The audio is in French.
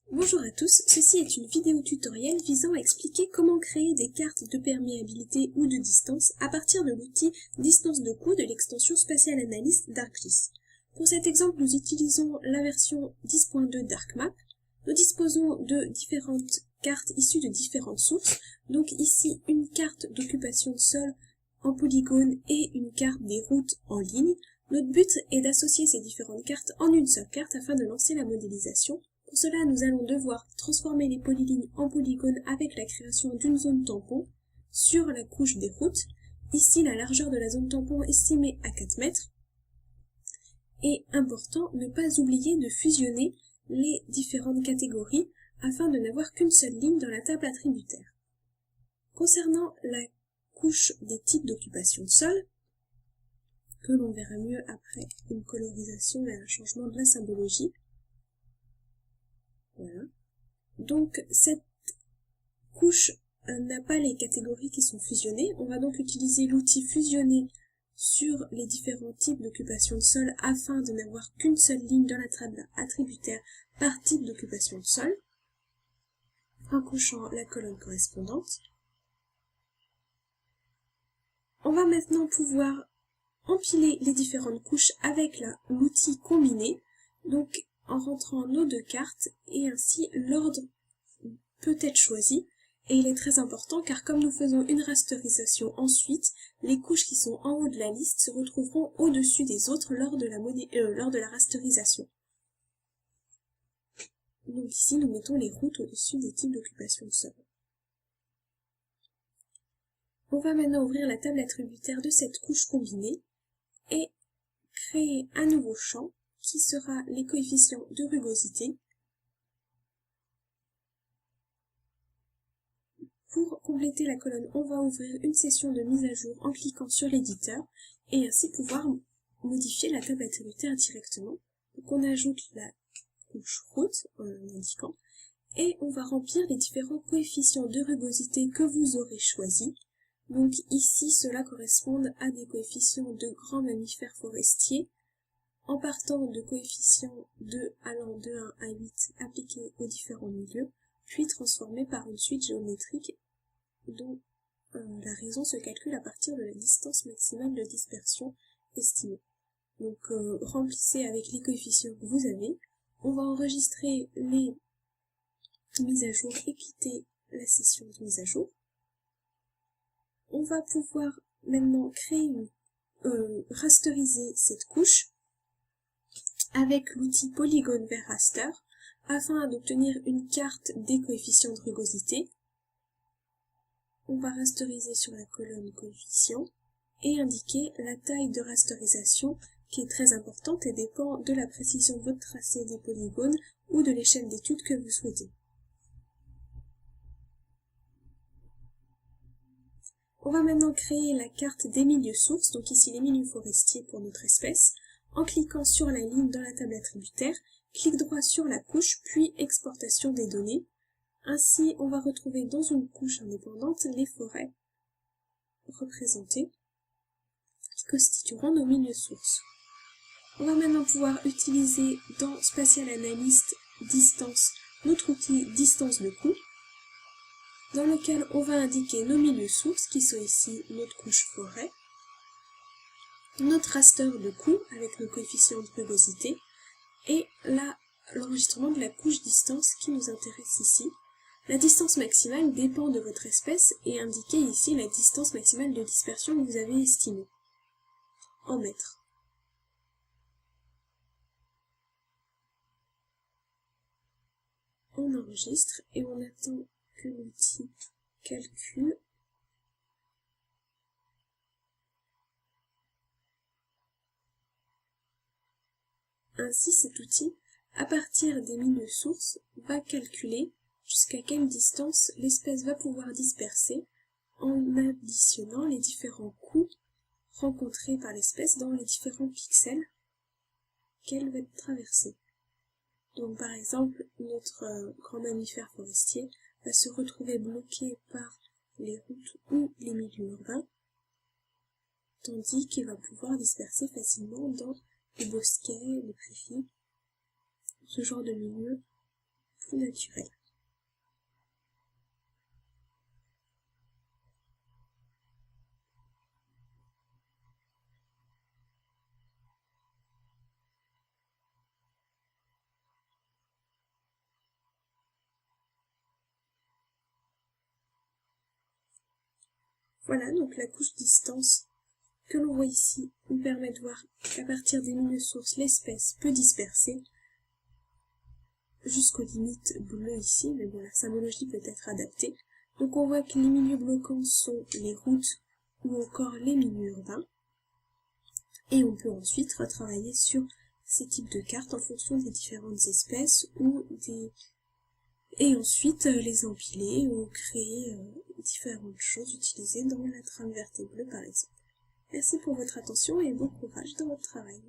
Bonjour à tous, ceci est une vidéo tutoriel visant à expliquer comment créer des cartes de perméabilité ou de distance à partir de l'outil Distance de coût de l'extension Spatial Analyst d'ArcGIS. Pour cet exemple, nous utilisons la version 10.2 d'ArcMap. Nous disposons de différentes cartes issues de différentes sources, donc ici une carte d'occupation de sol en polygone et une carte des routes en ligne. Notre but est d'associer ces différentes cartes en une seule carte afin de lancer la modélisation. Pour cela, nous allons devoir transformer les polylignes en polygones avec la création d'une zone tampon sur la couche des routes. Ici, la largeur de la zone tampon est estimée à 4 mètres. Et important, ne pas oublier de fusionner les différentes catégories afin de n'avoir qu'une seule ligne dans la table attributaire. Concernant la couche des types d'occupation de sol, que l'on verra mieux après une colorisation et un changement de la symbologie. Voilà. Donc cette couche n'a pas les catégories qui sont fusionnées. On va donc utiliser l'outil fusionner sur les différents types d'occupation de sol afin de n'avoir qu'une seule ligne dans la table attributaire par type d'occupation de sol, en cochant la colonne correspondante. On va maintenant pouvoir empiler les différentes couches avec l'outil combiné, donc en rentrant nos deux cartes, et ainsi l'ordre peut être choisi. Et il est très important car comme nous faisons une rasterisation ensuite, les couches qui sont en haut de la liste se retrouveront au-dessus des autres lors de la rasterisation. Donc ici, nous mettons les routes au-dessus des types d'occupation de sol. On va maintenant ouvrir la table attributaire de cette couche combinée et créer un nouveau champ qui sera les coefficients de rugosité. Pour compléter la colonne, on va ouvrir une session de mise à jour en cliquant sur l'éditeur et ainsi pouvoir modifier la table attributaire directement. Donc on ajoute la couche route en indiquant et on va remplir les différents coefficients de rugosité que vous aurez choisis. Donc ici, cela correspond à des coefficients de grands mammifères forestiers en partant de coefficients allant de 1 à 8 appliqués aux différents milieux, puis transformés par une suite géométrique dont la raison se calcule à partir de la distance maximale de dispersion estimée. Donc remplissez avec les coefficients que vous avez. On va enregistrer les mises à jour et quitter la session de mise à jour. On va pouvoir maintenant rasteriser cette couche avec l'outil polygone vers raster afin d'obtenir une carte des coefficients de rugosité. On va rasteriser sur la colonne coefficients et indiquer la taille de rasterisation qui est très importante et dépend de la précision de votre tracé des polygones ou de l'échelle d'étude que vous souhaitez. On va maintenant créer la carte des milieux sources, donc ici les milieux forestiers pour notre espèce, en cliquant sur la ligne dans la table attributaire, clic droit sur la couche, puis exportation des données. Ainsi, on va retrouver dans une couche indépendante les forêts représentées qui constitueront nos milieux sources. On va maintenant pouvoir utiliser dans Spatial Analyst Distance notre outil Distance de coût, dans lequel on va indiquer nos milieux sources qui sont ici notre couche forêt, notre raster de coût avec nos coefficients de rugosité et l'enregistrement de la couche distance qui nous intéresse ici. La distance maximale dépend de votre espèce et indiquez ici la distance maximale de dispersion que vous avez estimée en mètres. On enregistre et on attend que l'outil calcule. Ainsi, cet outil, à partir des milieux sources, va calculer jusqu'à quelle distance l'espèce va pouvoir disperser en additionnant les différents coûts rencontrés par l'espèce dans les différents pixels qu'elle va traverser. Donc par exemple, notre grand mammifère forestier va se retrouver bloqué par les routes ou les milieux urbains, tandis qu'il va pouvoir disperser facilement dans les bosquets, les prairies, ce genre de milieu plus naturel. Voilà, donc la couche distance que l'on voit ici nous permet de voir qu'à partir des milieux sources, l'espèce peut disperser jusqu'aux limites bleues ici, mais bon, la symbologie peut être adaptée. Donc on voit que les milieux bloquants sont les routes ou encore les milieux urbains. Et on peut ensuite retravailler sur ces types de cartes en fonction des différentes espèces et ensuite les empiler ou créer différentes choses utilisées dans la trame verte et bleue par exemple. Merci pour votre attention et bon courage dans votre travail.